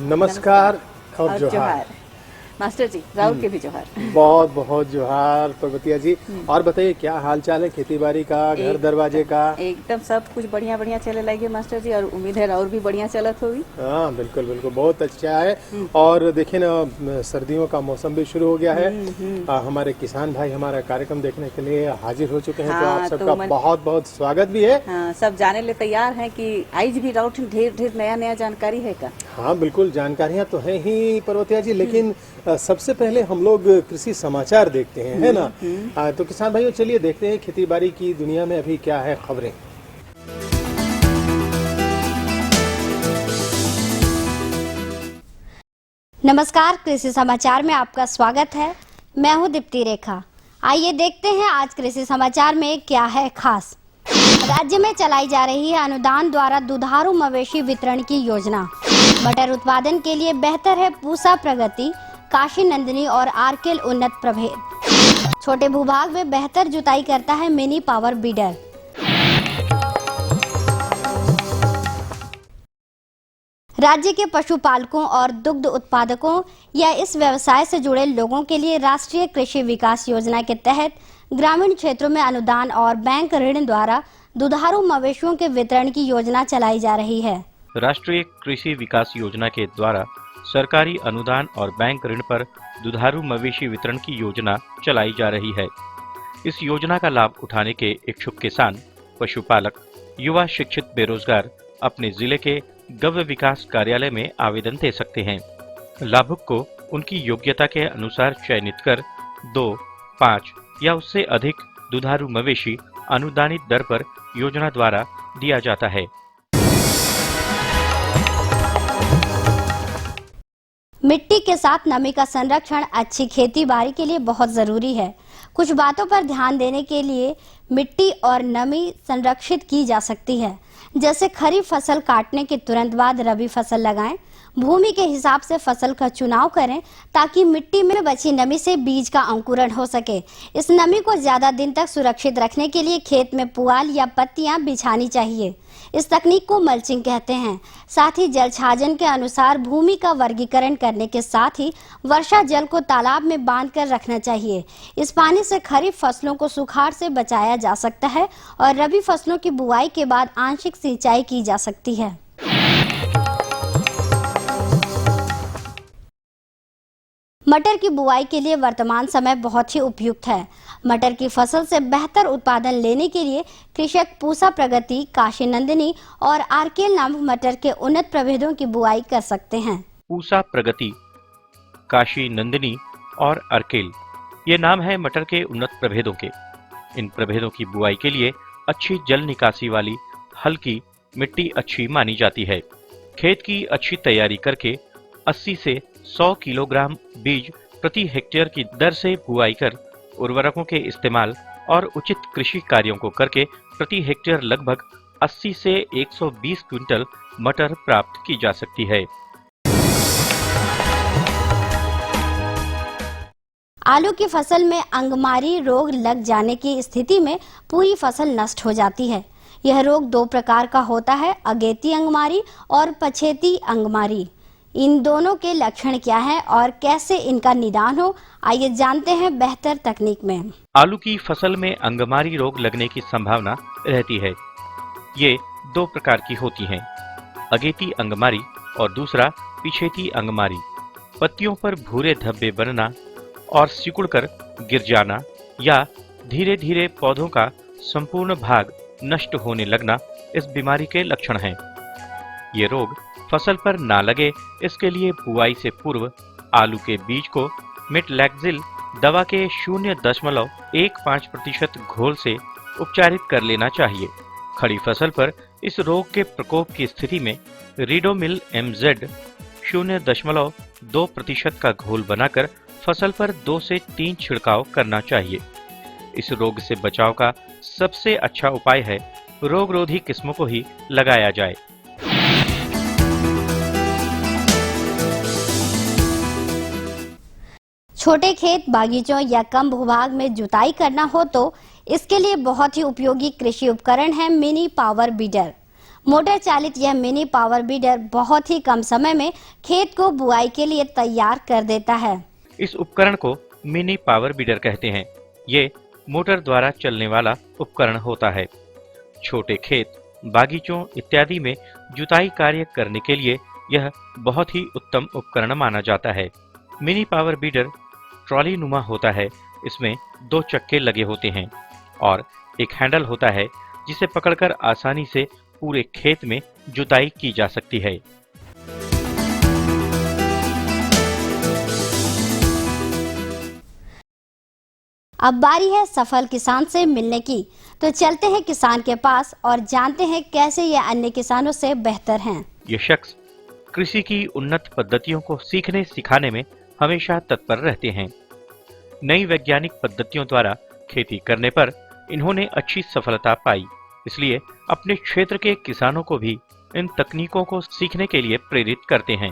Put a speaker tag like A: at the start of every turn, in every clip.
A: नमस्कार और जोहार।
B: मास्टर जी, राउर के भी जोहार।
A: बहुत बहुत जोहार पर्वतिया जी। और बताइए क्या हाल चाल है, खेती बाड़ी का, घर दरवाजे का?
B: एकदम सब कुछ बढ़िया बढ़िया चले लगे मास्टर जी, और उम्मीद है राउर भी बढ़िया चलत होगी।
A: हाँ बिल्कुल बिल्कुल, बहुत अच्छा है। और देखिए ना, सर्दियों का मौसम भी शुरू हो गया है। हमारे किसान भाई हमारा कार्यक्रम देखने के लिए हाजिर हो चुके हैं।
B: हाँ,
A: तो आप सबका बहुत बहुत स्वागत भी है।
B: हाँ, सब जाने ले तैयार हैं कि आज भी राउर ढेर ढेर नया नया जानकारी है का?
A: हाँ बिल्कुल, जानकारियाँ तो हैं ही पर्वतिया जी, लेकिन सबसे पहले हम लोग कृषि समाचार देखते हैं, है ना? तो किसान भाइयों चलिए देखते हैं खेती बाड़ी की दुनिया में अभी क्या है खबरें।
C: नमस्कार, कृषि समाचार में आपका स्वागत है। मैं हूं दीप्ति रेखा। आइए देखते हैं आज कृषि समाचार में क्या है खास। राज्य में चलाई जा रही है अनुदान द्वारा दुधारू मवेशी वितरण की योजना। मटर उत्पादन के लिए बेहतर है पूसा प्रगति, काशी नंदिनी और आरकेल उन्नत प्रभेद। छोटे भूभाग में बेहतर जुताई करता है मिनी पावर बीडर। राज्य के पशुपालकों और दुग्ध उत्पादकों या इस व्यवसाय से जुड़े लोगों के लिए राष्ट्रीय कृषि विकास योजना के तहत ग्रामीण क्षेत्रों में अनुदान और बैंक ऋण द्वारा दुधारू मवेशियों के वितरण की योजना चलाई जा रही है।
D: राष्ट्रीय कृषि विकास योजना के द्वारा सरकारी अनुदान और बैंक ऋण पर दुधारू मवेशी वितरण की योजना चलाई जा रही है। इस योजना का लाभ उठाने के इच्छुक किसान, पशुपालक, युवा शिक्षित बेरोजगार अपने जिले के गव्य विकास कार्यालय में आवेदन दे सकते हैं। लाभुक को उनकी योग्यता के अनुसार चयनित कर 2, 5 या उससे अधिक दुधारू मवेशी अनुदानित दर पर योजना द्वारा दिया जाता है।
C: मिट्टी के साथ नमी का संरक्षण अच्छी खेती बाड़ी के लिए बहुत जरूरी है। कुछ बातों पर ध्यान देने के लिए मिट्टी और नमी संरक्षित की जा सकती है, जैसे खरीफ फसल काटने के तुरंत बाद रबी फसल लगाएं। भूमि के हिसाब से फसल का चुनाव करें ताकि मिट्टी में बची नमी से बीज का अंकुरण हो सके। इस नमी को ज्यादा दिन तक सुरक्षित रखने के लिए खेत में पुआल या पत्तियां बिछानी चाहिए। इस तकनीक को मल्चिंग कहते हैं। साथ ही जल छाजन के अनुसार भूमि का वर्गीकरण करने के साथ ही वर्षा जल को तालाब में बांध कर रखना चाहिए। इस पानी से खरीफ फसलों को सुखाड़ से बचाया जा सकता है और रबी फसलों की बुआई के बाद आंशिक सिंचाई की जा सकती है। मटर की बुआई के लिए वर्तमान समय बहुत ही उपयुक्त है। मटर की फसल से बेहतर उत्पादन लेने के लिए कृषक पूसा प्रगति, काशी नंदिनी और आरकेल नामक मटर के उन्नत प्रभेदों की बुआई कर सकते हैं।
D: पूसा प्रगति, काशी नंदिनी और आरकेल ये नाम है मटर के उन्नत प्रभेदों के। इन प्रभेदों की बुआई के लिए अच्छी जल निकासी वाली हल्की मिट्टी अच्छी मानी जाती है। खेत की अच्छी तैयारी करके 80 से 100 किलोग्राम बीज प्रति हेक्टेयर की दर से बुआई कर उर्वरकों के इस्तेमाल और उचित कृषि कार्यों को करके प्रति हेक्टेयर लगभग 80 से 120 क्विंटल मटर प्राप्त की जा सकती है।
C: आलू की फसल में अंगमारी रोग लग जाने की स्थिति में पूरी फसल नष्ट हो जाती है। यह रोग 2 प्रकार का होता है, अगेती अंगमारी और पछेती अंगमारी। इन दोनों के लक्षण क्या हैं और कैसे इनका निदान हो, आइए जानते हैं बेहतर तकनीक में।
D: आलू की फसल में अंगमारी रोग लगने की संभावना रहती है। ये 2 प्रकार की होती हैं, अगेती अंगमारी और दूसरा पिछेती अंगमारी। पत्तियों पर भूरे धब्बे बनना और सिकुड़कर गिर जाना या धीरे धीरे पौधों का संपूर्ण भाग नष्ट होने लगना इस बीमारी के लक्षण हैं। ये रोग फसल पर ना लगे इसके लिए बुआई से पूर्व आलू के बीज को मिटलैक्सिल दवा के 0.15% घोल से उपचारित कर लेना चाहिए। खड़ी फसल पर इस रोग के प्रकोप की स्थिति में रीडोमिल MZ 0.2% का घोल बनाकर फसल पर 2 से 3 छिड़काव करना चाहिए। इस रोग से बचाव का सबसे अच्छा उपाय है रोगरोधी किस्मों को ही लगाया जाए।
C: छोटे खेत, बागीचों या कम भूभाग में जुताई करना हो तो इसके लिए बहुत ही उपयोगी कृषि उपकरण है मिनी पावर बीडर। मोटर चालित यह मिनी पावर बीडर बहुत ही कम समय में खेत को बुआई के लिए तैयार कर देता है।
D: इस उपकरण को मिनी पावर बीडर कहते हैं। ये मोटर द्वारा चलने वाला उपकरण होता है। छोटे खेत, बागीचों इत्यादि में जुताई कार्य करने के लिए यह बहुत ही उत्तम उपकरण माना जाता है। मिनी पावर बीडर ट्रॉली नुमा होता है। इसमें 2 चक्के लगे होते हैं और एक हैंडल होता है जिसे पकड़कर आसानी से पूरे खेत में जुताई की जा सकती है।
C: अब बारी है सफल किसान से मिलने की, तो चलते हैं किसान के पास और जानते हैं कैसे ये अन्य किसानों से बेहतर हैं।
D: ये शख्स कृषि की उन्नत पद्धतियों को सीखने सिखाने में हमेशा तत्पर रहते हैं। नई वैज्ञानिक पद्धतियों द्वारा खेती करने पर इन्होंने अच्छी सफलता पाई, इसलिए अपने क्षेत्र के किसानों को भी इन तकनीकों को सीखने के लिए प्रेरित करते हैं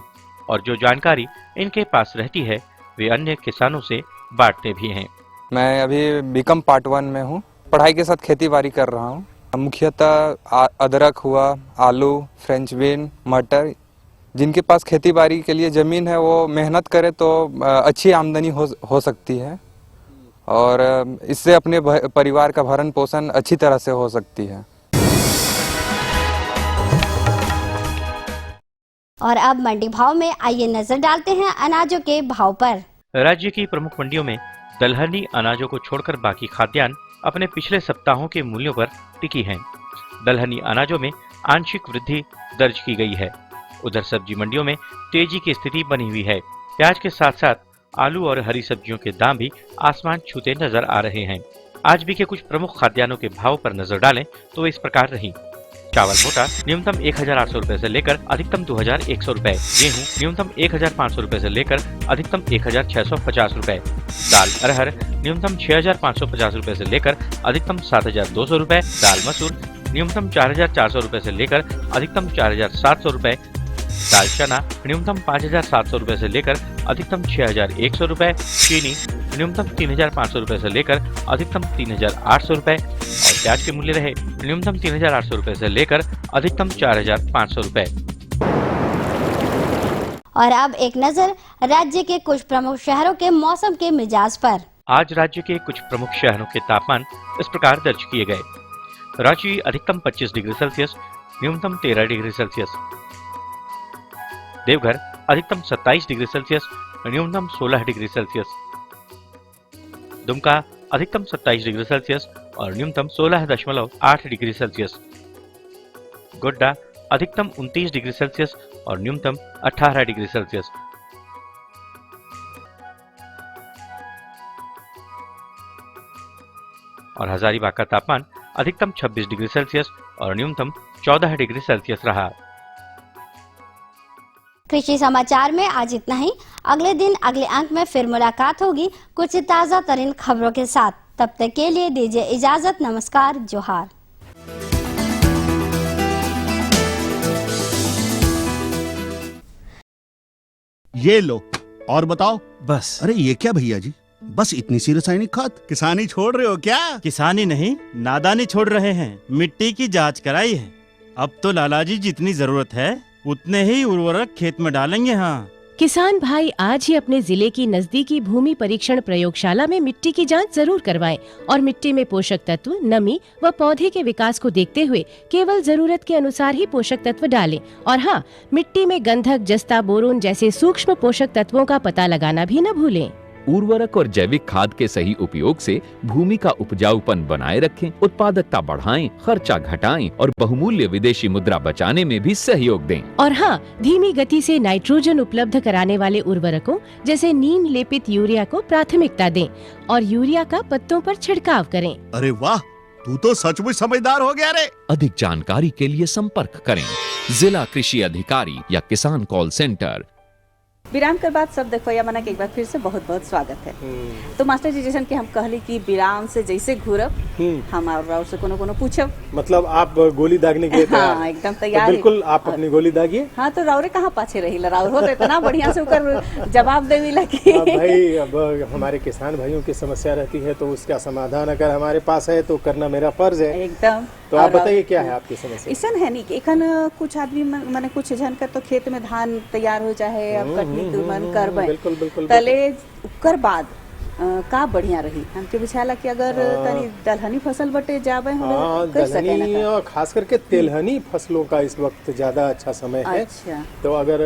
D: और जो जानकारी इनके पास रहती है वे अन्य किसानों से बांटते भी हैं।
E: मैं अभी बीकॉम पार्ट 1 में हूँ। पढ़ाई के साथ खेती बाड़ी कर रहा हूँ। मुख्यतः अदरक हुआ, आलू, फ्रेंच बीन, मटर। जिनके पास खेती बाड़ी के लिए ज़मीन है वो मेहनत करे तो अच्छी आमदनी हो सकती है और इससे अपने परिवार का भरण पोषण अच्छी तरह से हो सकती है।
C: और अब मंडी भाव में आइए नजर डालते हैं अनाजों के भाव पर।
D: राज्य की प्रमुख मंडियों में दलहनी अनाजों को छोड़कर बाकी खाद्यान्न अपने पिछले सप्ताहों के मूल्यों पर टिकी हैं। दलहनी अनाजों में आंशिक वृद्धि दर्ज की गई है। उधर सब्जी मंडियों में तेजी की स्थिति बनी हुई है। प्याज के साथ साथ आलू और हरी सब्जियों के दाम भी आसमान छूते नजर आ रहे हैं। आज भी के कुछ प्रमुख खाद्यान्नों के भाव पर नजर डालें तो इस प्रकार रही। चावल मोटा न्यूनतम 1800 रुपए से लेकर अधिकतम 2100 रुपए। गेहूँ न्यूनतम 1500 रुपए से लेकर अधिकतम 1650 रुपए। दाल अरहर न्यूनतम 6550 रुपए से लेकर अधिकतम 7200 रुपए। दाल मसूर न्यूनतम 4400 रुपए से लेकर अधिकतम 4700 रुपए। दाल चना न्यूनतम 5700 रुपए से लेकर अधिकतम 6100 रुपए। चीनी न्यूनतम 3500 रुपए से लेकर अधिकतम 3800 रुपए और प्याज के मूल्य रहे न्यूनतम 3800 रुपए से लेकर अधिकतम 4500 रुपए।
C: और अब एक नजर राज्य के कुछ प्रमुख शहरों के मौसम के मिजाज पर।
D: आज राज्य के कुछ प्रमुख शहरों के तापमान इस प्रकार दर्ज किए गए। रांची अधिकतम 25 डिग्री सेल्सियस, न्यूनतम 13 डिग्री सेल्सियस। देवघर अधिकतम 27 डिग्री सेल्सियस, न्यूनतम 16 डिग्री सेल्सियस। दुमका अधिकतम 27 डिग्री सेल्सियस और न्यूनतम 16.8 डिग्री सेल्सियस। गोड्डा अधिकतम 29 डिग्री सेल्सियस और न्यूनतम 18 डिग्री सेल्सियस। और हजारीबाग का तापमान अधिकतम 26 डिग्री सेल्सियस और न्यूनतम 14 डिग्री सेल्सियस रहा।
C: कृषि समाचार में आज इतना ही। अगले दिन अगले अंक में फिर मुलाकात होगी कुछ ताजा तरीन खबरों के साथ। तब तक के लिए दीजिए इजाजत। नमस्कार, जोहार।
F: ये लो और बताओ।
G: बस।
F: अरे ये क्या भैया जी, बस इतनी सी रासायनिक खाद? किसानी छोड़ रहे हो क्या?
G: किसानी नहीं, नादानी छोड़ रहे हैं। मिट्टी की जांच कराई है। अब तो लालाजी जितनी जरूरत है उतने ही उर्वरक खेत में डालेंगे। हाँ,
H: किसान भाई आज ही अपने जिले की नजदीकी भूमि परीक्षण प्रयोगशाला में मिट्टी की जांच जरूर करवाएं और मिट्टी में पोषक तत्व, नमी व पौधे के विकास को देखते हुए केवल जरूरत के अनुसार ही पोषक तत्व डालें। और हाँ, मिट्टी में गंधक, जस्ता, बोरोन जैसे सूक्ष्म पोषक तत्वों का पता लगाना भी न भूलें।
I: उर्वरक और जैविक खाद के सही उपयोग से भूमि का उपजाऊपन बनाए रखें, उत्पादकता बढ़ाएं, खर्चा घटाएं और बहुमूल्य विदेशी मुद्रा बचाने में भी सहयोग दें।
H: और हाँ, धीमी गति से नाइट्रोजन उपलब्ध कराने वाले उर्वरकों जैसे नीम लेपित यूरिया को प्राथमिकता दें और यूरिया का पत्तों पर छिड़काव करें।
F: अरे वाह, तू तो सचमुच समझदार हो गया रे।
I: अधिक जानकारी के लिए संपर्क करें जिला कृषि अधिकारी या किसान कॉल सेंटर।
B: विराम के बाद सब देखो मना के एक बार फिर से बहुत बहुत स्वागत है। तो मास्टर जी, जैसे कि हम कहली कि विराम से जैसे घूरब हम और से कोनो पूछब।
A: मतलब आप गोली दागने के लिए तैयार?
B: हाँ, एकदम तैयार।
A: तो बिल्कुल आप अपनी गोली दागिए।
B: हाँ, तो राउरे कहाँ पाछे रही? राउर हो तो इतना बढ़िया से उकर जवाब देवी लगी।
A: भाई, अब हमारे किसान भाइयों की समस्या रहती है तो उसका समाधान अगर हमारे पास है तो करना मेरा फर्ज है।
B: एकदम।
A: तो आप बताइए क्या है आपकी समस्या?
B: ऐसा है नहीं कि एखन कुछ आदमी माने कुछ जन का तो खेत में धान तैयार हो जाए, अब कटनी के मन करबे,
A: बिल्कुल बिल्कुल
B: तले उकर बाद का बढ़िया रही हमके बुझाला कि अगर तनी दलहनी फसल बटे जाबे हम कर सके
A: दलहनी
B: ना,
A: और खास करके तेलहनी फसलों का इस वक्त ज्यादा अच्छा समय है।
B: अच्छा
A: तो अगर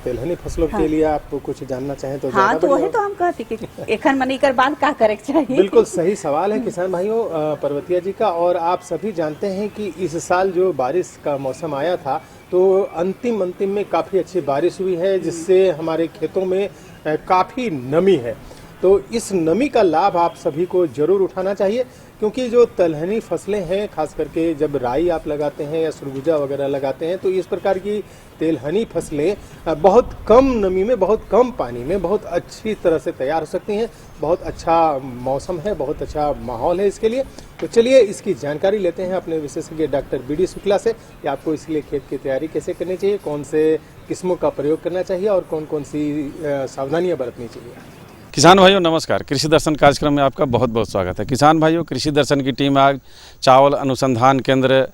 A: तेलहनी फसलों के लिए आप कुछ जानना चाहें तो
B: हाँ,
A: ज्यादा
B: तो वही
A: बढ़िया।
B: तो हम कहते कि एखन मनी कर बाद का करे के चाहिए।
A: बिल्कुल सही सवाल है किसान भाइयों पर्वतिया जी का। और आप सभी जानते हैं कि इस साल जो बारिश का मौसम आया था तो अंतिम में काफ़ी अच्छी बारिश हुई है, जिससे हमारे खेतों में काफ़ी नमी है। तो इस नमी का लाभ आप सभी को जरूर उठाना चाहिए, क्योंकि जो तिलहनी फसलें हैं, खास करके जब राई आप लगाते हैं या सरगुजा वगैरह लगाते हैं, तो इस प्रकार की तिलहनी फसलें बहुत कम नमी में, बहुत कम पानी में बहुत अच्छी तरह से तैयार हो सकती हैं। बहुत अच्छा मौसम है, बहुत अच्छा माहौल है इसके लिए। तो चलिए इसकी जानकारी लेते हैं अपने विशेषज्ञ डॉक्टर बीडी शुक्ला से कि आपको इसके लिए खेत की तैयारी कैसे करनी चाहिए, कौन से किस्मों का प्रयोग करना चाहिए और कौन कौन सी सावधानियाँ बरतनी चाहिए।
J: किसान भाइयों नमस्कार, कृषि दर्शन कार्यक्रम में आपका बहुत बहुत स्वागत है। किसान भाइयों, कृषि दर्शन की टीम आज चावल अनुसंधान केंद्र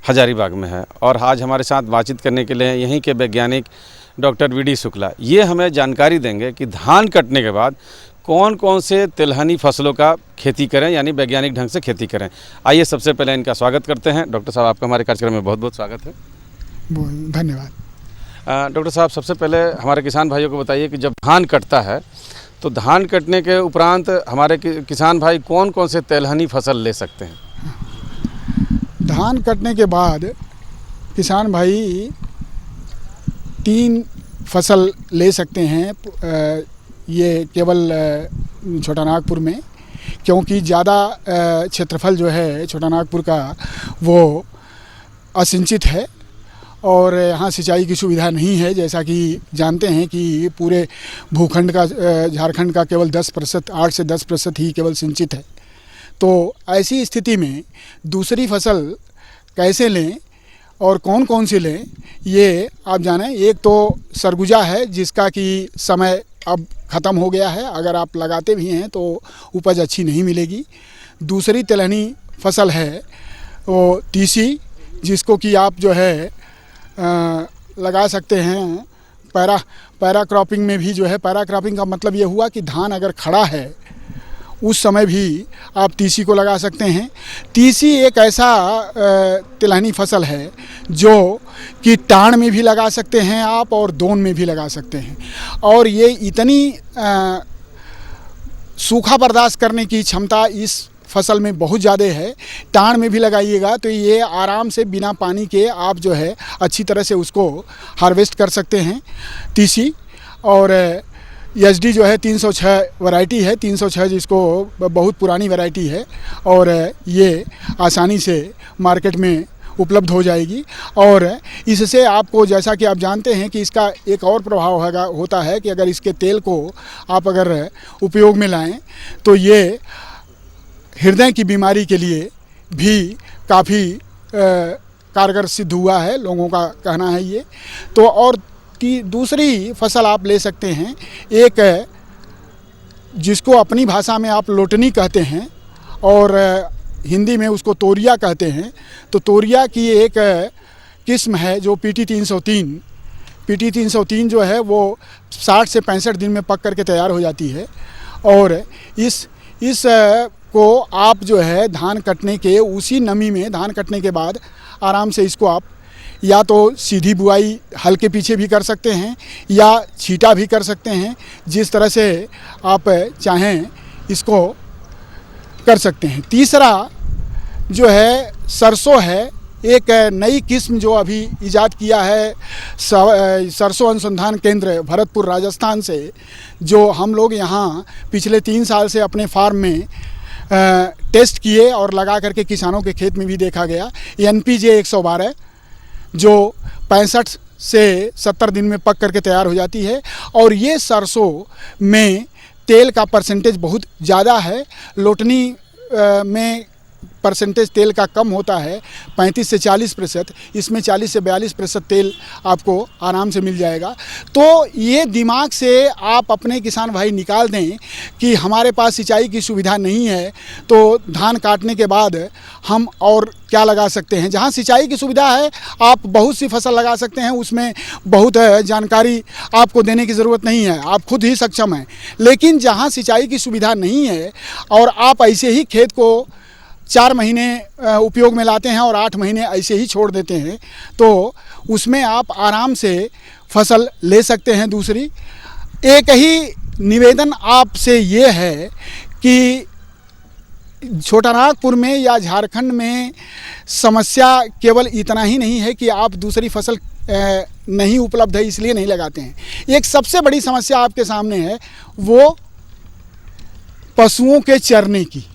J: हजारीबाग में है और आज हमारे साथ बातचीत करने के लिए यहीं के वैज्ञानिक डॉक्टर बीडी शुक्ला। ये हमें जानकारी देंगे कि धान कटने के बाद कौन कौन से तिलहनी फसलों का खेती करें, यानी वैज्ञानिक ढंग से खेती करें। आइए सबसे पहले इनका स्वागत करते हैं। डॉक्टर साहब, आपका हमारे कार्यक्रम में बहुत बहुत स्वागत है।
K: धन्यवाद।
J: डॉक्टर साहब, सबसे पहले हमारे किसान भाइयों को बताइए कि जब धान कटता है तो धान कटने के उपरांत हमारे किसान भाई कौन कौन से तिलहनी फसल ले सकते हैं?
K: धान कटने के बाद किसान भाई 3 फसल ले सकते हैं, ये केवल छोटा नागपुर में, क्योंकि ज़्यादा क्षेत्रफल जो है छोटा नागपुर का वो असिंचित है और यहाँ सिंचाई की सुविधा नहीं है। जैसा कि जानते हैं कि पूरे भूखंड का झारखंड का केवल 10%, 8 से 10% ही केवल सिंचित है। तो ऐसी स्थिति में दूसरी फसल कैसे लें और कौन कौन सी लें, ये आप जानें। एक तो सरगुजा है, जिसका कि समय अब ख़त्म हो गया है, अगर आप लगाते भी हैं तो उपज अच्छी नहीं मिलेगी। दूसरी तिलहनी फसल है वो तीसी, जिसको कि आप जो है लगा सकते हैं पैरा क्रॉपिंग में भी। जो है पैरा क्रॉपिंग का मतलब ये हुआ कि धान अगर खड़ा है उस समय भी आप तीसी को लगा सकते हैं। तीसी एक ऐसा तिलहनी फसल है जो कि टाण में भी लगा सकते हैं आप और दोन में भी लगा सकते हैं, और ये इतनी सूखा बर्दाश्त करने की क्षमता इस फसल में बहुत ज़्यादा है। टाण में भी लगाइएगा तो ये आराम से बिना पानी के आप जो है अच्छी तरह से उसको हार्वेस्ट कर सकते हैं तीसी। और एचडी जो है 306 वैरायटी है, 306 जिसको बहुत पुरानी वैरायटी है और ये आसानी से मार्केट में उपलब्ध हो जाएगी। और इससे आपको, जैसा कि आप जानते हैं कि इसका एक और प्रभाव होता है कि अगर इसके तेल को आप अगर उपयोग में लाएं तो ये हृदय की बीमारी के लिए भी काफ़ी कारगर सिद्ध हुआ है, लोगों का कहना है ये। तो और की दूसरी फसल आप ले सकते हैं, एक जिसको अपनी भाषा में आप लोटनी कहते हैं और हिंदी में उसको तोरिया कहते हैं। तो तोरिया की एक किस्म है जो PT 303, PT 303 जो है वो 60 से 65 दिन में पक करके तैयार हो जाती है। और इस को आप जो है धान कटने के उसी नमी में, धान कटने के बाद आराम से इसको आप या तो सीधी बुआई हल के पीछे भी कर सकते हैं या छींटा भी कर सकते हैं, जिस तरह से आप चाहें इसको कर सकते हैं। तीसरा जो है सरसों है, एक नई किस्म जो अभी इजाद किया है सरसों अनुसंधान केंद्र भरतपुर राजस्थान से, जो हम लोग यहाँ पिछले 3 साल से अपने फार्म में टेस्ट किए और लगा करके किसानों के खेत में भी देखा गया। NPJ 112 जो 65 से 70 दिन में पक करके तैयार हो जाती है और ये सरसों में तेल का परसेंटेज बहुत ज़्यादा है। लोटनी में परसेंटेज तेल का कम होता है 35 से 40%, इसमें 40 से 42% तेल आपको आराम से मिल जाएगा। तो ये दिमाग से आप अपने किसान भाई निकाल दें कि हमारे पास सिंचाई की सुविधा नहीं है तो धान काटने के बाद हम और क्या लगा सकते हैं। जहाँ सिंचाई की सुविधा है आप बहुत सी फसल लगा सकते हैं, उसमें बहुत जानकारी आपको देने की ज़रूरत नहीं है, आप खुद ही सक्षम हैं। लेकिन जहाँ सिंचाई की सुविधा नहीं है और आप ऐसे ही खेत को 4 महीने उपयोग में लाते हैं और 8 महीने ऐसे ही छोड़ देते हैं, तो उसमें आप आराम से फसल ले सकते हैं। दूसरी एक ही निवेदन आपसे ये है कि छोटानागपुर में या झारखंड में समस्या केवल इतना ही नहीं है कि आप दूसरी फसल नहीं उपलब्ध है इसलिए नहीं लगाते हैं। एक सबसे बड़ी समस्या आपके सामने है वो पशुओं के चरने की।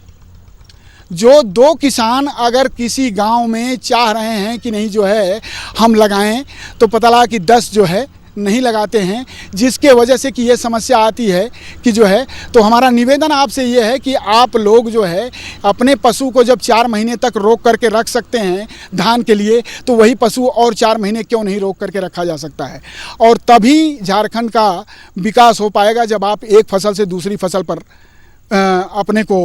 K: जो 2 किसान अगर किसी गांव में चाह रहे हैं कि नहीं जो है हम लगाएं, तो पता लगा कि 10 जो है नहीं लगाते हैं, जिसके वजह से कि ये समस्या आती है कि जो है। तो हमारा निवेदन आपसे ये है कि आप लोग जो है अपने पशु को जब 4 महीने तक रोक करके रख सकते हैं धान के लिए, तो वही पशु और 4 महीने क्यों नहीं रोक करके रखा जा सकता है। और तभी झारखंड का विकास हो पाएगा जब आप एक फसल से दूसरी फसल पर अपने को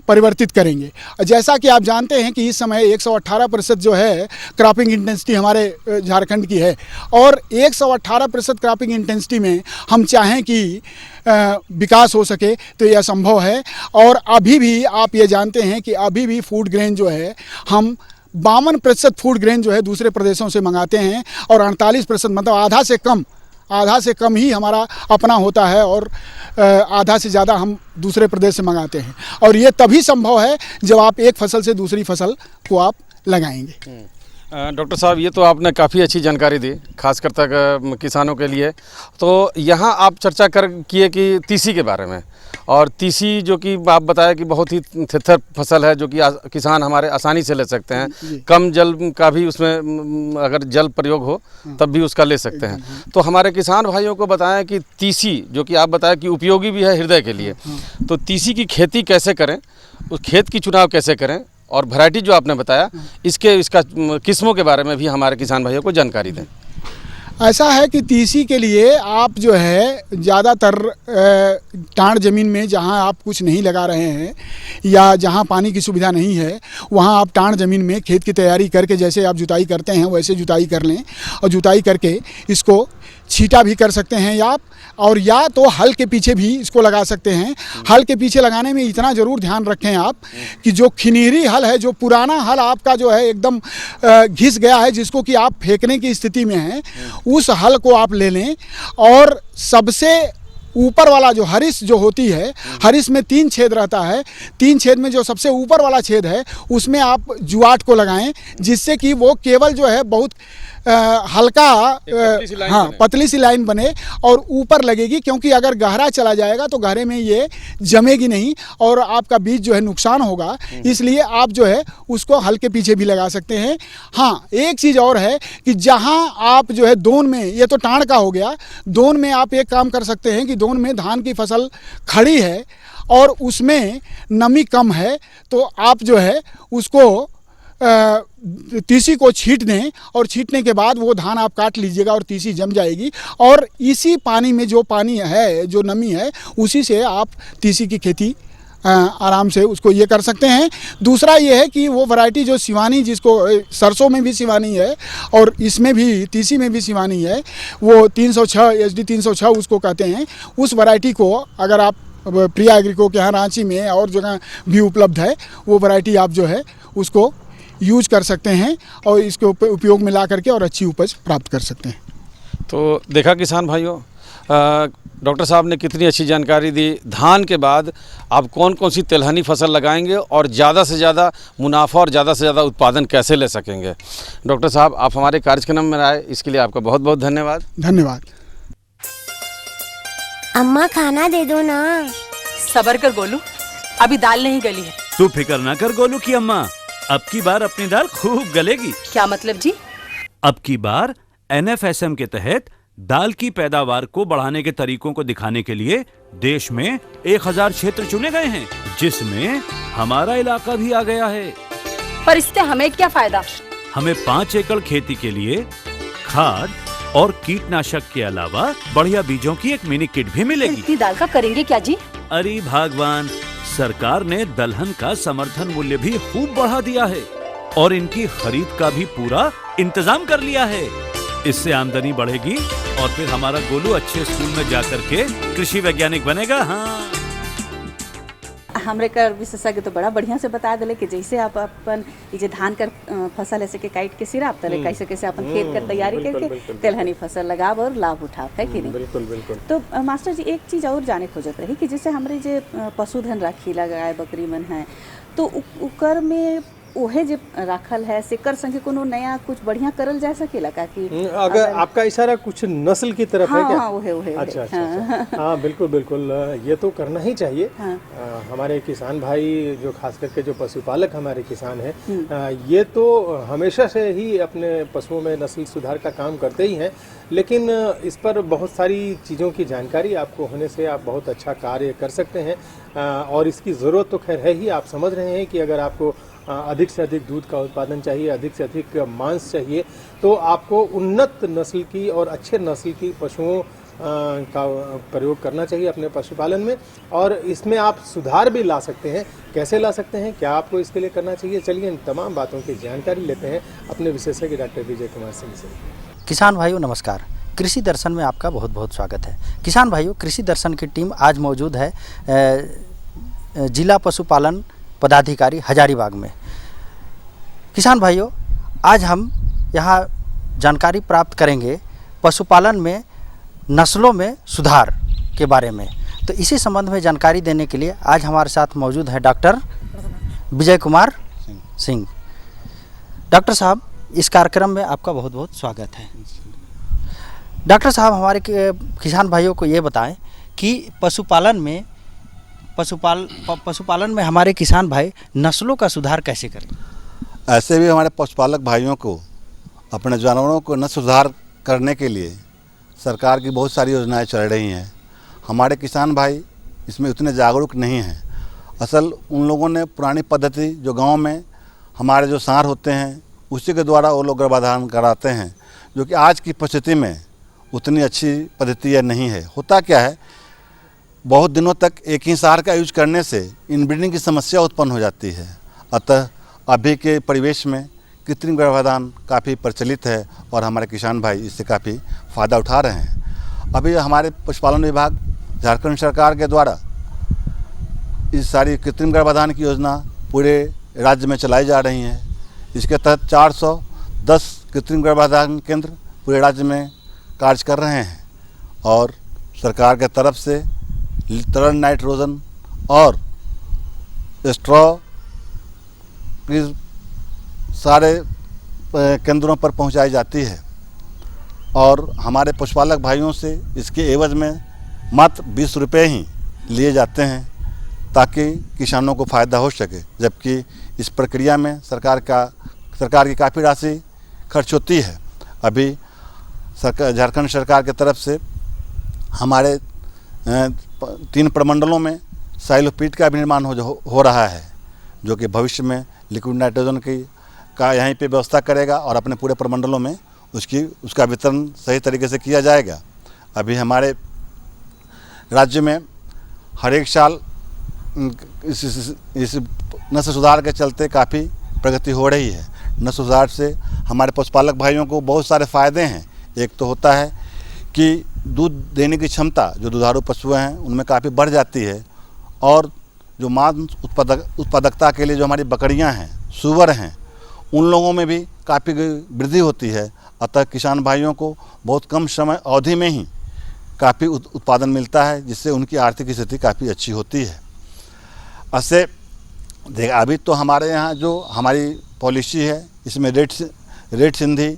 K: परिवर्तित करेंगे। जैसा कि आप जानते हैं कि इस समय 118% जो है क्रॉपिंग इंटेंसिटी हमारे झारखंड की है, और 118% क्रॉपिंग इंटेंसिटी में हम चाहें कि विकास हो सके तो यह संभव है। और अभी भी आप ये जानते हैं कि अभी भी फूड ग्रेन जो है हम 52% फूड ग्रेन जो है दूसरे प्रदेशों से मंगाते हैं और 48% मतलब आधा से कम ही हमारा अपना होता है और आधा से ज़्यादा हम दूसरे प्रदेश से मंगाते हैं। और ये तभी संभव है जब आप एक फसल से दूसरी फसल को आप लगाएंगे।
J: डॉक्टर साहब, ये तो आपने काफ़ी अच्छी जानकारी दी, खासकर तक किसानों के लिए। तो यहाँ आप चर्चा किए कि तीसी के बारे में, और तीसी जो कि आप बताया कि बहुत ही थिरथर फसल है जो कि किसान हमारे आसानी से ले सकते हैं, कम जल का भी उसमें अगर जल प्रयोग हो तब भी उसका ले सकते हैं। तो हमारे किसान भाइयों को बताएं कि तीसी जो कि आप बताया कि उपयोगी भी है हृदय के लिए, तो तीसी की खेती कैसे करें, उस खेत की चुनाव कैसे करें, और वैरायटी जो आपने बताया इसका किस्मों के बारे में भी हमारे किसान भाइयों को जानकारी दें।
K: ऐसा है कि तीसी के लिए आप जो है ज़्यादातर टाण ज़मीन में जहाँ आप कुछ नहीं लगा रहे हैं या जहाँ पानी की सुविधा नहीं है, वहाँ आप टाण ज़मीन में खेत की तैयारी करके जैसे आप जुताई करते हैं वैसे जुताई कर लें, और जुताई करके इसको छींटा भी कर सकते हैं आप, और या तो हल के पीछे भी इसको लगा सकते हैं। हल के पीछे लगाने में इतना ज़रूर ध्यान रखें आप कि जो खिनीरी हल है, जो पुराना हल आपका जो है एकदम घिस गया है, जिसको कि आप फेंकने की स्थिति में हैं, उस हल को आप ले लें। और सबसे ऊपर वाला जो हरिस जो होती है, हरिस में 3 छेद रहता है, 3 छेद में जो सबसे ऊपर वाला छेद है उसमें आप जुआट को लगाएं, जिससे कि वो केवल जो है बहुत हल्का पतली सी लाइन बने और ऊपर लगेगी, क्योंकि अगर गहरा चला जाएगा तो गहरे में ये जमेगी नहीं और आपका बीज जो है नुकसान होगा। इसलिए आप जो है उसको हल के पीछे भी लगा सकते हैं। हाँ, एक चीज़ और है कि जहाँ आप जो है दोन में, ये तो टाण का हो गया, दोन में आप एक काम कर सकते हैं कि दोन में धान की फसल खड़ी है और उसमें नमी कम है, तो आप जो है उसको तीसी को छींट दें, और छींटने के बाद वो धान आप काट लीजिएगा और तीसी जम जाएगी, और इसी पानी में जो पानी है, जो नमी है, उसी से आप तीसी की खेती आराम से उसको ये कर सकते हैं। दूसरा ये है कि वो वैरायटी जो सिवानी, जिसको सरसों में भी सिवानी है और इसमें भी तीसी में भी सिवानी है, वो 306 HD 306 उसको कहते हैं, उस वैरायटी को अगर आप प्रिया एग्रीको के यहाँ रांची में और जगह भी उपलब्ध है, वो वैरायटी आप जो है उसको यूज कर सकते हैं और इसके उपयोग में ला करके और अच्छी उपज प्राप्त कर सकते हैं।
J: तो देखा किसान भाइयों, डॉक्टर साहब ने कितनी अच्छी जानकारी दी। धान के बाद आप कौन कौन सी तिलहनी फसल लगाएंगे और ज़्यादा से ज़्यादा मुनाफा और ज़्यादा से ज़्यादा उत्पादन कैसे ले सकेंगे। डॉक्टर साहब, आप हमारे कार्यक्रम में आए, इसके लिए आपका बहुत बहुत धन्यवाद।
K: धन्यवाद।
L: अम्मा खाना दे दो ना।
M: सबर कर गोलू, अभी दाल नहीं गली है।
N: तू फिक्र ना कर गोलू की अम्मा, अब की बार अपनी दाल खूब गलेगी।
M: क्या मतलब जी?
N: अब की बार NFSM के तहत दाल की पैदावार को बढ़ाने के तरीकों को दिखाने के लिए देश में 1000 क्षेत्र चुने गए हैं, जिसमें हमारा इलाका भी आ गया है।
M: पर इससे हमें क्या फायदा?
N: हमें 5 एकड़ खेती के लिए खाद और कीटनाशक के अलावा बढ़िया बीजों की एक मिनी किट भी मिलेगी।
M: इतनी दाल का करेंगे क्या जी?
N: अरे भगवान, सरकार ने दलहन का समर्थन मूल्य भी खूब बढ़ा दिया है और इनकी खरीद का भी पूरा इंतजाम कर लिया है। इससे आमदनी बढ़ेगी और फिर हमारा गोलू अच्छे स्कूल में जाकर के कृषि वैज्ञानिक बनेगा। हाँ,
B: हमरे कर विशेषज्ञ तो बड़ा बढ़िया से बता दिले कि जैसे आप अपन ये धान कर फसल ऐसे के काट के सिराब तले कैसे कैसे अपन खेत कर तैयारी करके तेलहनी फसल लगाव और लाभ उठाव, है कि नहीं?
A: बिल्कुल बिल्कुल।
B: तो मास्टर जी एक चीज और जाने खोजत रही कि जैसे हमरे जे पशुधन राखी गाय बकरी मन है तो उकर में ओहे जे राखल है सेकर संगे कोनो नया कुछ बढ़िया करल जा सकेला का कि
A: अगर आपका इशारा कुछ नस्ल की तरफ है क्या?
B: हाँ, ओहे
A: अच्छा अच्छा। हाँ बिल्कुल बिल्कुल, ये तो करना ही चाहिए। हमारे किसान भाई जो खास करके जो पशुपालक हमारे किसान हैं, ये तो हमेशा से ही अपने पशुओं में नस्ल सुधार का काम करते ही हैं, लेकिन इस पर बहुत सारी चीज़ों की जानकारी आपको होने से आप बहुत अच्छा कार्य कर सकते हैं। और इसकी ज़रूरत तो खैर है ही। आप समझ रहे हैं कि अगर आपको अधिक से अधिक दूध का उत्पादन चाहिए, अधिक से अधिक मांस चाहिए, तो आपको उन्नत नस्ल की और अच्छे नस्ल की पशुओं का प्रयोग करना चाहिए अपने पशुपालन में। और इसमें आप सुधार भी ला सकते हैं। कैसे ला सकते हैं, क्या आपको इसके लिए करना चाहिए, चलिए इन तमाम बातों की जानकारी लेते हैं अपने विशेषज्ञ डॉक्टर विजय कुमार सिंह से।
O: किसान भाइयों नमस्कार, कृषि दर्शन में आपका बहुत बहुत स्वागत है। किसान भाइयों, कृषि दर्शन की टीम आज मौजूद है जिला पशुपालन पदाधिकारी हजारीबाग में। किसान भाइयों, आज हम यहाँ जानकारी प्राप्त करेंगे पशुपालन में नस्लों में सुधार के बारे में। तो इसी संबंध में जानकारी देने के लिए आज हमारे साथ मौजूद है डॉक्टर विजय कुमार सिंह। डॉक्टर साहब, इस कार्यक्रम में आपका बहुत बहुत स्वागत है। डॉक्टर साहब, हमारे किसान भाइयों को ये बताएं कि पशुपालन में हमारे किसान भाई नस्लों का सुधार कैसे करें?
P: ऐसे भी हमारे पशुपालक भाइयों को अपने जानवरों को नस्ल सुधार करने के लिए सरकार की बहुत सारी योजनाएं चल रही हैं। हमारे किसान भाई इसमें उतने जागरूक नहीं हैं। असल उन लोगों ने पुरानी पद्धति जो गांव में हमारे जो सांड होते हैं उसी के द्वारा वो लोग गर्भाधान कराते हैं, जो कि आज की परिस्थिति में उतनी अच्छी पद्धति यह नहीं है। होता क्या है, बहुत दिनों तक एक ही सार का यूज करने से इनब्रीडिंग की समस्या उत्पन्न हो जाती है। अतः अभी के परिवेश में कृत्रिम गर्भाधान काफ़ी प्रचलित है और हमारे किसान भाई इससे काफ़ी फ़ायदा उठा रहे हैं। अभी हमारे पशुपालन विभाग झारखंड सरकार के द्वारा इस सारी कृत्रिम गर्भाधान की योजना पूरे राज्य में चलाई जा रही है। इसके तहत 410 कृत्रिम गर्भाधान केंद्र पूरे राज्य में कार्य कर रहे हैं और सरकार के तरफ से तरल नाइट्रोजन और स्ट्रॉ की सारे केंद्रों पर पहुंचाई जाती है और हमारे पशुपालक भाइयों से इसके एवज में मात्र 20 रुपये ही लिए जाते हैं ताकि किसानों को फ़ायदा हो सके, जबकि इस प्रक्रिया में सरकार की काफ़ी राशि खर्च होती है। अभी झारखंड सरकार की तरफ से हमारे 3 प्रमंडलों में साइलोपीट का भी निर्माण हो रहा है, जो कि भविष्य में लिक्विड नाइट्रोजन का यहीं पे व्यवस्था करेगा और अपने पूरे प्रमंडलों में उसका वितरण सही तरीके से किया जाएगा। अभी हमारे राज्य में हर एक साल इस नस्ल सुधार के चलते काफ़ी प्रगति हो रही है। नस्ल सुधार से हमारे पशुपालक भाइयों को बहुत सारे फ़ायदे हैं। एक तो होता है कि दूध देने की क्षमता जो दुधारू पशु हैं उनमें काफ़ी बढ़ जाती है और जो मांस उत्पादकता के लिए जो हमारी बकरियां हैं, सूअर हैं, उन लोगों में भी काफ़ी वृद्धि होती है। अतः किसान भाइयों को बहुत कम समय अवधि में ही काफ़ी उत्पादन मिलता है, जिससे उनकी आर्थिक स्थिति काफ़ी अच्छी होती है। ऐसे अभी तो हमारे यहाँ जो हमारी पॉलिसी है इसमें red Sindhi,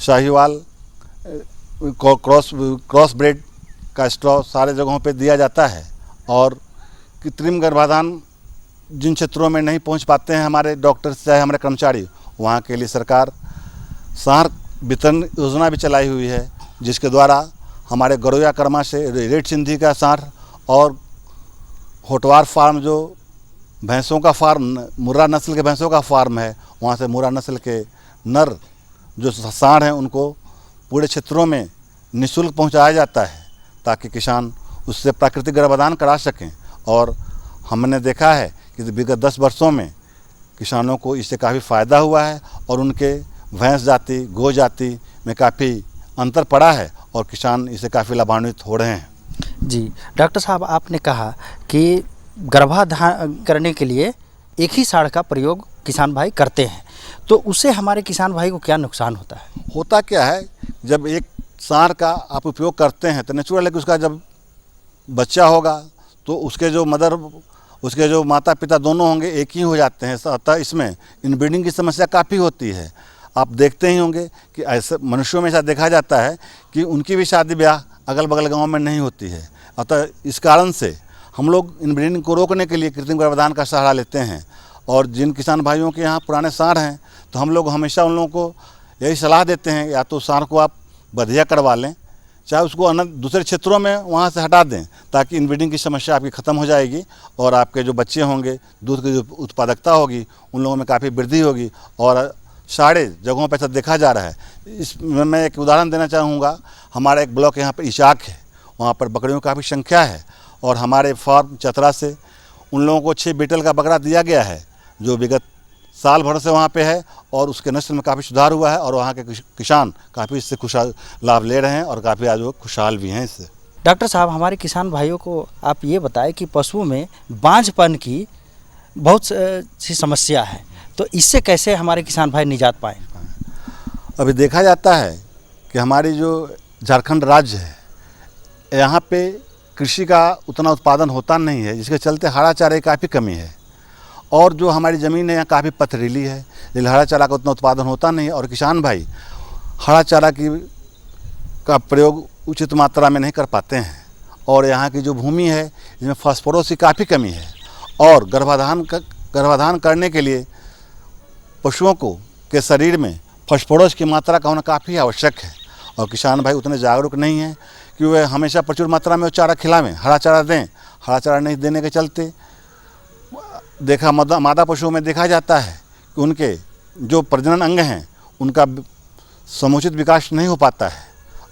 P: Sahiwal, cross bread का स्ट्रॉ सारे जगहों पे दिया जाता है और कृत्रिम गर्भाधान जिन क्षेत्रों में नहीं पहुंच पाते हैं हमारे डॉक्टर्स चाहे हमारे कर्मचारी, वहाँ के लिए सरकार सार वितरण योजना भी चलाई हुई है, जिसके द्वारा हमारे गौरैया कर्मा से रेड सिंधी का सार और होटवार फार्म जो भैंसों का फार्म, मुर्रा नस्ल के भैंसों का फार्म है, वहाँ से मुर्रा नस्ल के नर जो सांड हैं उनको पूरे क्षेत्रों में निःशुल्क पहुँचाया जाता है ताकि किसान उससे प्राकृतिक गर्भाधान करा सकें। और हमने देखा है कि विगत 10 वर्षों में किसानों को इससे काफ़ी फ़ायदा हुआ है और उनके भैंस जाति, गौ जाति में काफ़ी अंतर पड़ा है और किसान इससे काफ़ी लाभान्वित हो रहे हैं।
O: जी डॉक्टर साहब, आपने कहा कि गर्भाधान करने के लिए एक ही साँड का प्रयोग किसान भाई करते हैं, तो उससे हमारे किसान भाई को क्या नुकसान होता है?
P: होता क्या है, जब एक साँड का आप उपयोग करते हैं तो नेचुरल है कि उसका जब बच्चा होगा तो उसके जो माता पिता दोनों होंगे एक ही हो जाते हैं। अतः इसमें इनब्रीडिंग की समस्या काफ़ी होती है। आप देखते ही होंगे कि ऐसे मनुष्यों में ऐसा देखा जाता है कि उनकी भी शादी ब्याह अगल बगल गांव में नहीं होती है। अतः इस कारण से हम लोग इनब्रीडिंग को रोकने के लिए कृत्रिम गर्भाधान का सहारा लेते हैं। और जिन किसान भाइयों के यहाँ पुराने साँड हैं तो हम लोग हमेशा उन लोगों को यही सलाह देते हैं, या तो साँड को आप बधिया करवा लें, चाहे उसको दूसरे क्षेत्रों में वहाँ से हटा दें, ताकि इनब्रीडिंग की समस्या आपकी ख़त्म हो जाएगी और आपके जो बच्चे होंगे, दूध की जो उत्पादकता होगी उन लोगों में काफ़ी वृद्धि होगी। और सारे जगहों पर ऐसा देखा जा रहा है। इसमें मैं एक उदाहरण देना चाहूँगा। हमारा एक ब्लॉक यहाँ पर इचाक है, वहाँ पर बकरियों की काफ़ी संख्या है और हमारे फार्म चतरा से उन लोगों को 6 बीटल का बकरा दिया गया है जो विगत साल भर से वहाँ पे है और उसके नस्ल में काफ़ी सुधार हुआ है और वहाँ के किसान काफ़ी इससे खुशहाल लाभ ले रहे हैं और काफ़ी आज वो खुशहाल भी हैं इससे।
O: डॉक्टर साहब, हमारे किसान भाइयों को आप ये बताएं कि पशुओं में बांझपन की बहुत सी समस्या है, तो इससे कैसे हमारे किसान भाई निजात पाएँ?
P: अभी देखा जाता है कि हमारी जो झारखंड राज्य है, यहाँ पे कृषि का उतना उत्पादन होता नहीं है, जिसके चलते हरा चारे की काफ़ी कमी है। और जो हमारी ज़मीन है यहाँ काफ़ी पथरीली है, इसलिए हरा चारा का उतना उत्पादन होता नहीं है और किसान भाई हरा चारा का प्रयोग उचित मात्रा में नहीं कर पाते हैं। और यहाँ की जो भूमि है इसमें फास्फोरस की काफ़ी कमी है और गर्भाधान करने के लिए पशुओं के शरीर में फास्फोरस की मात्रा का होना काफ़ी आवश्यक है। और किसान भाई उतने जागरूक नहीं हैं कि वे हमेशा प्रचुर मात्रा में चारा खिलावें, हरा चारा दें। हरा चारा नहीं देने के चलते मादा पशुओं में देखा जाता है कि उनके जो प्रजनन अंग हैं उनका समुचित विकास नहीं हो पाता है।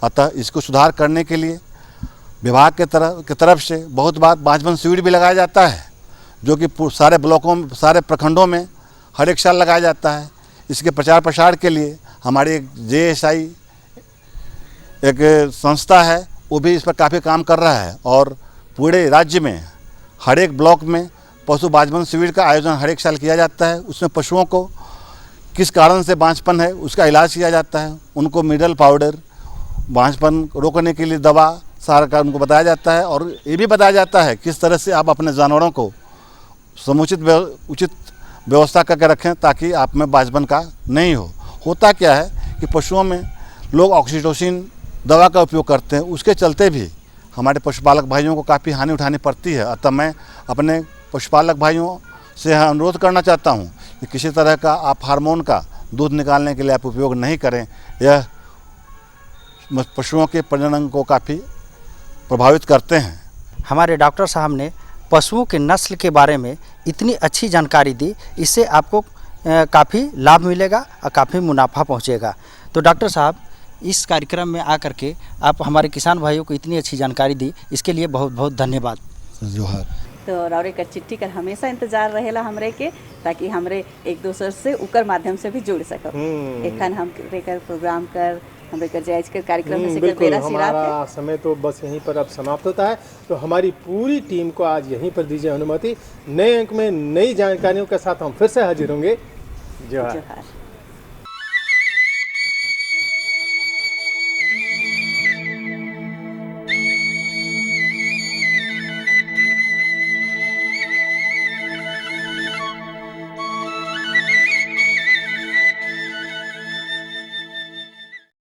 P: अतः इसको सुधार करने के लिए विभाग के तरफ से बहुत बार बांझपन शिविर भी लगाया जाता है, जो कि सारे ब्लॉकों में, सारे प्रखंडों में हर एक साल लगाया जाता है। इसके प्रचार प्रसार के लिए हमारी एक JSI एक संस्था है, वो भी इस पर काफ़ी काम कर रहा है और पूरे राज्य में हर एक ब्लॉक में पशु बांझपन शिविर का आयोजन हर एक साल किया जाता है। उसमें पशुओं को किस कारण से बांझपन है उसका इलाज किया जाता है, उनको मिनरल पाउडर, बांझपन रोकने के लिए दवा सारा का उनको बताया जाता है और ये भी बताया जाता है किस तरह से आप अपने जानवरों को उचित व्यवस्था करके रखें ताकि आप में बांझपन का नहीं हो। होता क्या है कि पशुओं में लोग ऑक्सीटोसिन दवा का उपयोग करते हैं, उसके चलते भी हमारे पशुपालक भाइयों को काफ़ी हानि उठानी पड़ती है। अतः मैं अपने पशुपालक भाइयों से अनुरोध करना चाहता हूं कि किसी तरह का आप हार्मोन का दूध निकालने के लिए आप उपयोग नहीं करें। यह पशुओं के प्रजनन को काफ़ी प्रभावित करते हैं।
O: हमारे डॉक्टर साहब ने पशुओं के नस्ल के बारे में इतनी अच्छी जानकारी दी, इससे आपको काफ़ी लाभ मिलेगा और काफ़ी मुनाफा पहुंचेगा। तो डॉक्टर साहब, इस कार्यक्रम में आकर के आप हमारे किसान भाइयों को इतनी अच्छी जानकारी दी, इसके लिए बहुत बहुत धन्यवाद।
P: जोहार।
B: तो और एक चिट्ठी कर हमेशा इंतजार रहेला हमरे के, ताकि हमरे एक दूसरे से उकर माध्यम से भी जुड़ सको। एखन हम रेकर प्रोग्राम कर हमरे कर जायज कर कार्यक्रम में से कर बेरा
A: हमारा समय तो बस यहीं पर अब समाप्त होता है। तो हमारी पूरी टीम को आज यहीं पर दीजिए अनुमति। नए अंक में नई जानकारियों के साथ हम फिर से हाजिर होंगे। जोहार।